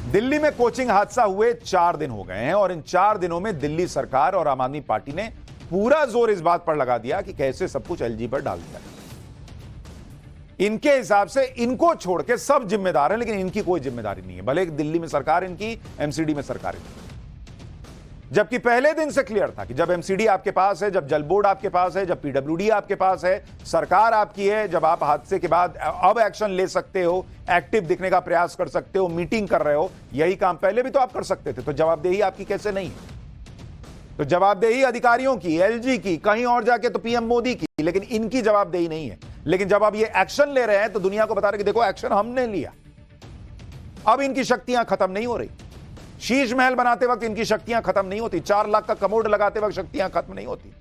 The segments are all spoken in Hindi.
दिल्ली में कोचिंग हादसा हुए 4 दिन हो गए हैं और इन 4 दिनों में दिल्ली सरकार और आम आदमी पार्टी ने पूरा जोर इस बात पर लगा दिया कि कैसे सब कुछ एलजी पर डाल दिया। इनके हिसाब से इनको छोड़ के सब जिम्मेदार हैं, लेकिन इनकी कोई जिम्मेदारी नहीं है। भले दिल्ली में सरकार इनकी, एमसीडी में सरकार इनकी, जबकि पहले दिन से क्लियर था कि जब एमसीडी आपके पास है, जब जल बोर्ड आपके पास है, जब पीडब्ल्यूडी आपके पास है, सरकार आपकी है, जब आप हादसे के बाद अब एक्शन ले सकते हो, एक्टिव दिखने का प्रयास कर सकते हो, मीटिंग कर रहे हो, यही काम पहले भी तो आप कर सकते थे। तो जवाबदेही आपकी कैसे नहीं है? तो जवाबदेही अधिकारियों की, एलजी की, कहीं और जाके तो पीएम मोदी की, लेकिन इनकी जवाबदेही नहीं है। लेकिन जब आप ये एक्शन ले रहे हैं तो दुनिया को बता रहे कि देखो एक्शन हमने लिया। अब इनकी शक्तियां खत्म नहीं हो रही। शीश महल बनाते वक्त इनकी शक्तियां खत्म नहीं होती, 4 लाख का कमोड लगाते वक्त शक्तियां खत्म नहीं होती।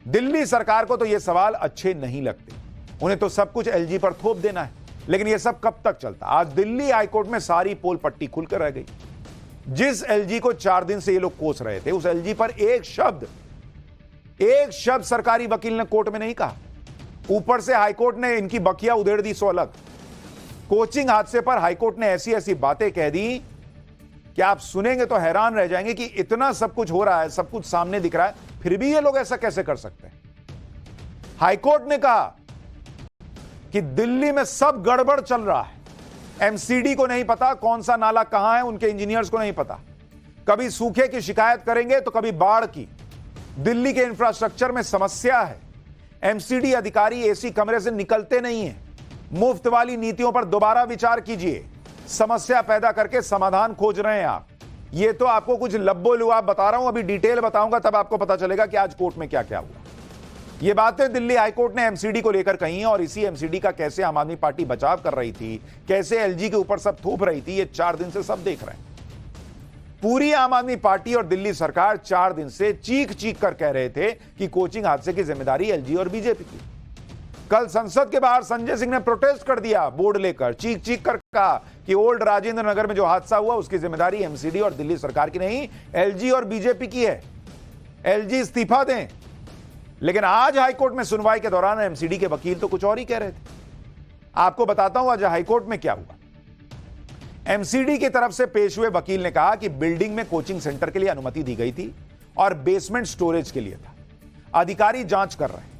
दिल्ली सरकार को तो ये सवाल अच्छे नहीं लगते, उन्हें तो सब कुछ एलजी पर थोप देना है। लेकिन ये सब कब तक चलता? आज दिल्ली हाईकोर्ट में सारी पोल पट्टी खुलकर रह गई। जिस एलजी को 4 दिन से ये लोग कोस रहे थे, उस एलजी पर एक शब्द सरकारी वकील ने कोर्ट में नहीं कहा। ऊपर से हाईकोर्ट ने इनकी बकिया उधेड़ दी सो अलग। कोचिंग हादसे पर हाईकोर्ट ने ऐसी ऐसी बातें कह दी कि आप सुनेंगे तो हैरान रह जाएंगे कि इतना सब कुछ हो रहा है, सब कुछ सामने दिख रहा है, फिर भी ये लोग ऐसा कैसे कर सकते हैं। हाईकोर्ट ने कहा कि दिल्ली में सब गड़बड़ चल रहा है। एमसीडी को नहीं पता कौन सा नाला कहां है, उनके इंजीनियर्स को नहीं पता। कभी सूखे की शिकायत करेंगे तो कभी बाढ़ की। दिल्ली के इंफ्रास्ट्रक्चर में समस्या है। एमसीडी अधिकारी एसी कमरे से निकलते नहीं है। मुफ्त वाली नीतियों पर दोबारा विचार कीजिए। समस्या पैदा करके समाधान खोज रहे हैं आप। ये तो आपको कुछ लब्बो लुआब बता रहा हूं, अभी डिटेल बताऊंगा तब आपको पता चलेगा कि आज कोर्ट में क्या क्या हुआ। ये बातें दिल्ली हाईकोर्ट ने एमसीडी को लेकर कही हैं और इसी एमसीडी का कैसे आम आदमी पार्टी बचाव कर रही थी, कैसे एलजी के ऊपर सब थोप रही थी, ये 4 दिन से सब देख रहे हैं। पूरी आम आदमी पार्टी और दिल्ली सरकार 4 दिन से चीख चीख कर कह रहे थे कि कोचिंग हादसे की जिम्मेदारी एलजी और बीजेपी की। कल संसद के बाहर संजय सिंह ने प्रोटेस्ट कर दिया, बोर्ड लेकर चीख चीख कर कहा कि ओल्ड राजेंद्र नगर में जो हादसा हुआ उसकी जिम्मेदारी एमसीडी और दिल्ली सरकार की नहीं, एलजी और बीजेपी की है। एलजी इस्तीफा दें। लेकिन आज हाईकोर्ट में सुनवाई के दौरान एमसीडी के वकील तो कुछ और ही कह रहे थे। आपको बताता हूं आज हाईकोर्ट में क्या हुआ। एमसीडी की तरफ से पेश हुए वकील ने कहा कि बिल्डिंग में कोचिंग सेंटर के लिए अनुमति दी गई थी और बेसमेंट स्टोरेज के लिए था। अधिकारी जांच कर रहे हैं।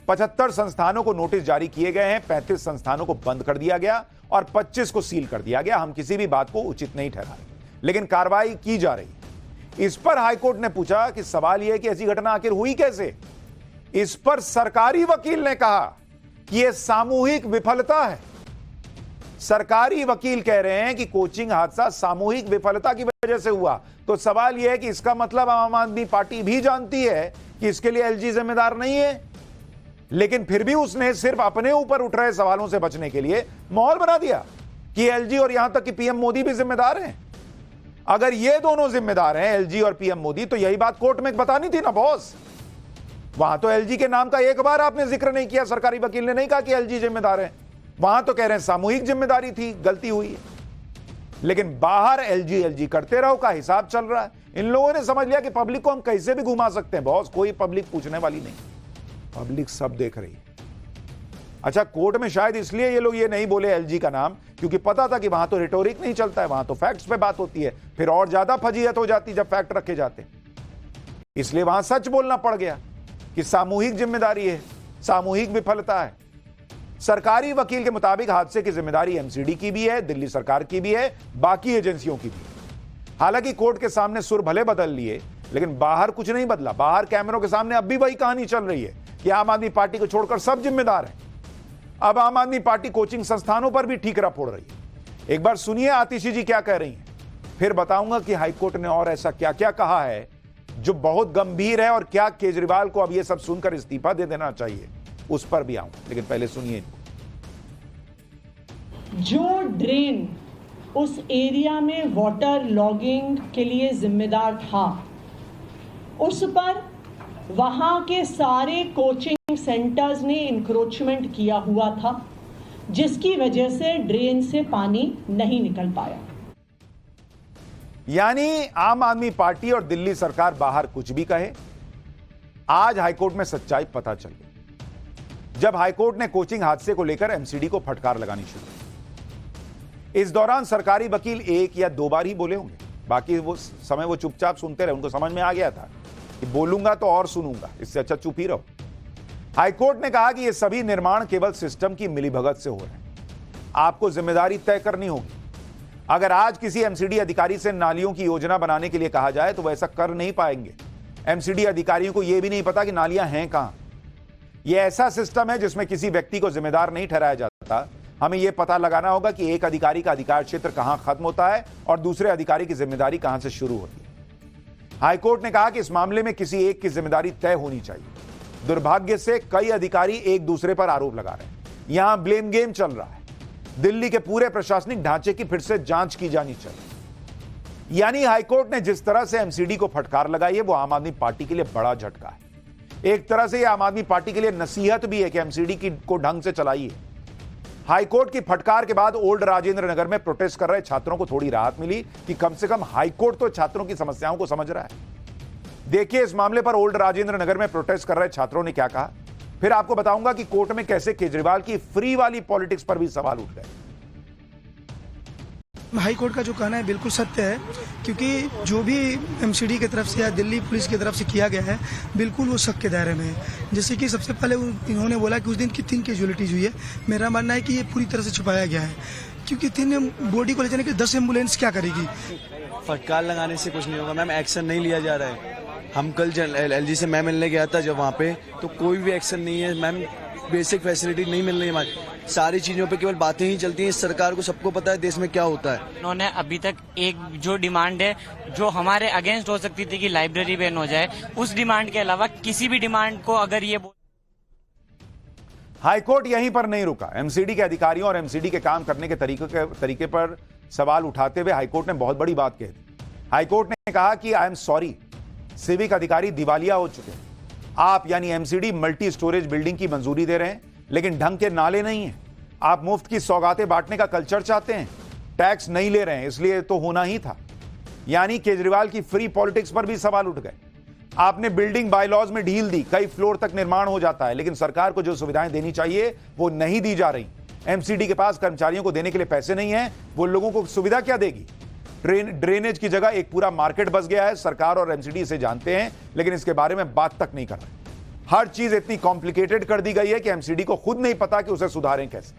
75 संस्थानों को नोटिस जारी किए गए हैं, 35 संस्थानों को बंद कर दिया गया और 25 को सील कर दिया गया। हम किसी भी बात को उचित नहीं ठहरा रहे, लेकिन कार्रवाई की जा रही है। इस पर हाईकोर्ट ने पूछा कि सवाल यह है कि ऐसी घटना आखिर हुई कैसे। इस पर सरकारी वकील ने कहा कि यह सामूहिक विफलता है। सरकारी वकील कह रहे हैं कि कोचिंग हादसा सामूहिक विफलता की वजह से हुआ। तो सवाल यह है कि इसका मतलब आम आदमी पार्टी भी जानती है कि इसके लिए एलजी जिम्मेदार नहीं है, लेकिन फिर भी उसने सिर्फ अपने ऊपर उठ रहे सवालों से बचने के लिए माहौल बना दिया कि एलजी और यहां तक कि पीएम मोदी भी जिम्मेदार हैं। अगर ये दोनों जिम्मेदार हैं, एलजी और पीएम मोदी, तो यही बात कोर्ट में बतानी थी ना बॉस। वहां तो एलजी के नाम का एक बार आपने जिक्र नहीं किया। सरकारी वकील ने नहीं कहा कि एलजी जिम्मेदार है। वहां तो कह रहे हैं सामूहिक जिम्मेदारी थी, गलती हुई है। लेकिन बाहर एलजी करते रहो का हिसाब चल रहा है। इन लोगों ने समझ लिया कि पब्लिक को हम कैसे भी घुमा सकते हैं बॉस, कोई पब्लिक पूछने वाली नहीं, पब्लिक सब देख रही है। अच्छा, कोर्ट में शायद इसलिए ये लोग ये नहीं बोले एलजी का नाम, क्योंकि पता था कि वहां तो रिटोरिक नहीं चलता है, वहां तो फैक्ट्स पे बात होती है, फिर और ज्यादा फजीहत हो जाती जब फैक्ट रखे जाते। इसलिए वहां सच बोलना पड़ गया कि सामूहिक जिम्मेदारी है, सामूहिक विफलता है। सरकारी वकील के मुताबिक हादसे की जिम्मेदारी एमसीडी की भी है, दिल्ली सरकार की भी है, बाकी एजेंसियों की भी है। हालांकि कोर्ट के सामने सुर भले बदल लिए, लेकिन बाहर कुछ नहीं बदला। बाहर कैमरों के सामने अब भी वही कहानी चल रही है कि आम आदमी पार्टी को छोड़कर सब जिम्मेदार है। अब आम आदमी पार्टी कोचिंग संस्थानों पर भी ठीकरा फोड़ रही है। एक बार सुनिए आतिशी जी क्या कह रही हैं, फिर बताऊंगा कि हाईकोर्ट ने और ऐसा क्या क्या कहा है जो बहुत गंभीर है और क्या केजरीवाल को अब यह सब सुनकर इस्तीफा दे देना चाहिए, उस पर भी आऊंगा। लेकिन पहले सुनिए। जो ड्रेन उस एरिया में वाटर लॉगिंग के लिए जिम्मेदार था, उस पर वहां के सारे कोचिंग सेंटर्स ने इंक्रोचमेंट किया हुआ था, जिसकी वजह से ड्रेन से पानी नहीं निकल पाया। यानी आम आदमी पार्टी और दिल्ली सरकार बाहर कुछ भी कहे, आज हाईकोर्ट में सच्चाई पता चल गई। जब हाईकोर्ट ने कोचिंग हादसे को लेकर एमसीडी को फटकार लगानी शुरू की। इस दौरान सरकारी वकील एक या दो बार ही बोले होंगे, बाकी वो समय वो चुपचाप सुनते रहे। उनको समझ में आ गया था कि बोलूंगा तो और सुनूंगा, इससे अच्छा चुप ही रहो। हाईकोर्ट ने कहा कि ये सभी निर्माण केवल सिस्टम की मिलीभगत से हो रहे हैं, आपको जिम्मेदारी तय करनी होगी। अगर आज किसी एमसीडी अधिकारी से नालियों की योजना बनाने के लिए कहा जाए तो वह ऐसा कर नहीं पाएंगे। एमसीडी अधिकारियों को यह भी नहीं पता कि नालियां हैं कहां। यह ऐसा सिस्टम है जिसमें किसी व्यक्ति को जिम्मेदार नहीं ठहराया जाता। हमें यह पता लगाना होगा कि एक अधिकारी का अधिकार क्षेत्र कहां खत्म होता है और दूसरे अधिकारी की जिम्मेदारी कहां से शुरू होती है। हाईकोर्ट ने कहा कि इस मामले में किसी एक की जिम्मेदारी तय होनी चाहिए। दुर्भाग्य से कई अधिकारी एक दूसरे पर आरोप लगा रहे हैं। यहां ब्लेम गेम चल रहा है। दिल्ली के पूरे प्रशासनिक ढांचे की फिर से जांच की जानी चाहिए। यानी हाईकोर्ट ने जिस तरह से एमसीडी को फटकार लगाई है वो आम आदमी पार्टी के लिए बड़ा झटका है। एक तरह से यह आम आदमी पार्टी के लिए नसीहत भी है कि एमसीडी को ढंग से चलाइए। हाईकोर्ट की फटकार के बाद ओल्ड राजेंद्र नगर में प्रोटेस्ट कर रहे छात्रों को थोड़ी राहत मिली कि कम से कम हाईकोर्ट तो छात्रों की समस्याओं को समझ रहा है। देखिए इस मामले पर ओल्ड राजेंद्र नगर में प्रोटेस्ट कर रहे छात्रों ने क्या कहा, फिर आपको बताऊंगा कि कोर्ट में कैसे केजरीवाल की फ्री वाली पॉलिटिक्स पर भी सवाल उठ गए। हाई कोर्ट का जो कहना है बिल्कुल सत्य है, क्योंकि जो भी एमसीडी की तरफ से या दिल्ली पुलिस की तरफ से किया गया है बिल्कुल वो शक के दायरे में है। जैसे कि सबसे पहले इन्होंने बोला कि उस दिन की 3 कैजुअलिटीज हुई है। मेरा मानना है कि ये पूरी तरह से छुपाया गया है, क्योंकि 3 बॉडी को ले जाने के 10 एम्बुलेंस क्या करेगी। फटकार लगाने से कुछ नहीं होगा मैम, एक्शन नहीं लिया जा रहा है। हम कल एलजी से मैं मिलने गया था जब वहाँ पे, तो कोई भी एक्शन नहीं है मैम। बेसिक फैसिलिटी नहीं मिल रही है, सारी चीजों पे केवल बातें ही चलती हैं। इस सरकार को सबको पता है देश में क्या होता है। उन्होंने अभी तक एक जो डिमांड है जो हमारे अगेंस्ट हो सकती थी कि लाइब्रेरी बैन हो जाए, उस डिमांड के अलावा किसी भी डिमांड को अगर ये हाईकोर्ट यहीं पर नहीं रुका। एमसीडी के अधिकारियों और एमसीडी के काम करने के तरीके पर सवाल उठाते हुए हाईकोर्ट ने बहुत बड़ी बात कही। हाईकोर्ट ने कहा कि आई एम सॉरी, सिविक अधिकारी दिवालिया हो चुके हैं। आप यानी एमसीडी मल्टी स्टोरेज बिल्डिंग की मंजूरी दे रहे हैं लेकिन ढंग के नाले नहीं है। आप मुफ्त की सौगातें बांटने का कल्चर चाहते हैं, टैक्स नहीं ले रहे हैं, इसलिए तो होना ही था। यानी केजरीवाल की फ्री पॉलिटिक्स पर भी सवाल उठ गए। आपने बिल्डिंग बायलॉज में ढील दी, कई फ्लोर तक निर्माण हो जाता है, लेकिन सरकार को जो सुविधाएं देनी चाहिए वो नहीं दी जा रही। एमसीडी के पास कर्मचारियों को देने के लिए पैसे नहीं है, वो लोगों को सुविधा क्या देगी। ड्रेनेज की जगह एक पूरा मार्केट बस गया है। सरकार और एमसीडी इसे जानते हैं लेकिन इसके बारे में बात तक नहीं कर रहे। हर चीज इतनी कॉम्प्लिकेटेड कर दी गई है कि एमसीडी को खुद नहीं पता कि उसे सुधारें कैसे।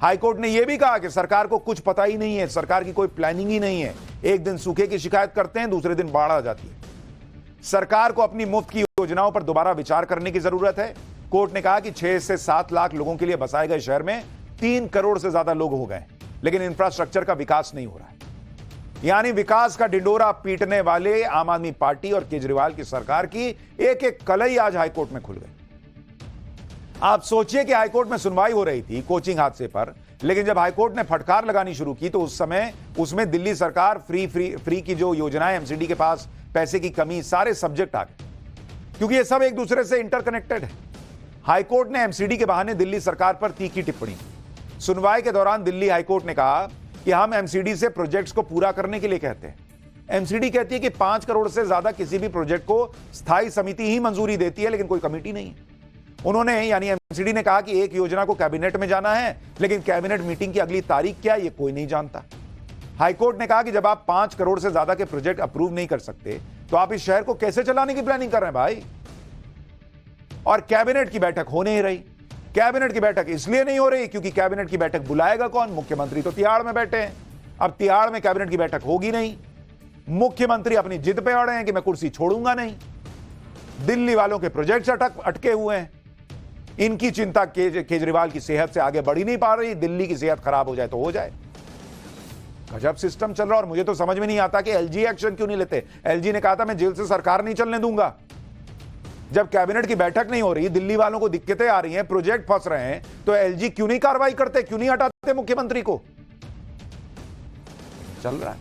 हाईकोर्ट ने यह भी कहा कि सरकार को कुछ पता ही नहीं है, सरकार की कोई प्लानिंग ही नहीं है। एक दिन सूखे की शिकायत करते हैं, दूसरे दिन बाढ़ आ जाती है। सरकार को अपनी मुफ्त की योजनाओं पर दोबारा विचार करने की जरूरत है। कोर्ट ने कहा कि 6 से 7 लाख लोगों के लिए बसाए गए शहर में 3 करोड़ से ज्यादा लोग हो गए, लेकिन इंफ्रास्ट्रक्चर का विकास नहीं हो रहा है। यानी विकास का डिंडोरा पीटने वाले आम आदमी पार्टी और केजरीवाल की सरकार की एक एक कलई आज हाईकोर्ट में खुल गई। आप सोचिए कि हाईकोर्ट में सुनवाई हो रही थी कोचिंग हादसे पर, लेकिन जब हाईकोर्ट ने फटकार लगानी शुरू की तो उस समय उसमें दिल्ली सरकार फ्री की जो योजनाएं, एमसीडी के पास पैसे की कमी, सारे सब्जेक्ट आ गए, क्योंकि ये सब एक दूसरे से इंटरकनेक्टेड है। हाईकोर्ट ने एमसीडी के बहाने दिल्ली सरकार पर तीखी टिप्पणी की। सुनवाई के दौरान दिल्ली हाईकोर्ट ने कहा कि हम एमसीडी से प्रोजेक्ट्स को पूरा करने के लिए कहते हैं। एमसीडी कहती है कि 5 करोड़ से ज्यादा किसी भी प्रोजेक्ट को स्थायी समिति ही मंजूरी देती है, लेकिन कोई कमेटी नहीं है। उन्होंने यानी एमसीडी ने कहा कि एक योजना को कैबिनेट में जाना है, लेकिन कैबिनेट मीटिंग की अगली तारीख क्या है ये कोई नहीं जानता। हाईकोर्ट ने कहा कि जब आप 5 करोड़ से ज्यादा के प्रोजेक्ट अप्रूव नहीं कर सकते तो आप इस शहर को कैसे चलाने की प्लानिंग कर रहे हैं भाई। और कैबिनेट की बैठक हो नहीं रही। कैबिनेट की बैठक इसलिए नहीं हो रही क्योंकि कैबिनेट की बैठक बुलाएगा कौन? मुख्यमंत्री तो तिहाड़ में बैठे हैं। अब तिहाड़ में कैबिनेट की बैठक होगी नहीं। मुख्यमंत्री अपनी जिद पे अड़े हैं कि मैं कुर्सी छोड़ूंगा नहीं। दिल्ली वालों के प्रोजेक्ट्स अटके हुए हैं। इनकी चिंता केजरीवाल की सेहत से आगे बढ़ ही नहीं पा रही। दिल्ली की सेहत खराब हो जाए तो हो जाए। गजब सिस्टम चल रहा। और मुझे तो समझ में नहीं आता कि एलजी एक्शन क्यों नहीं लेते। एलजी ने कहा था मैं जेल से सरकार नहीं चलने दूंगा। जब कैबिनेट की बैठक नहीं हो रही, दिल्ली वालों को दिक्कतें आ रही हैं, प्रोजेक्ट फंस रहे हैं, तो एलजी क्यों नहीं कार्रवाई करते, क्यों नहीं हटाते मुख्यमंत्री को? चल रहा है।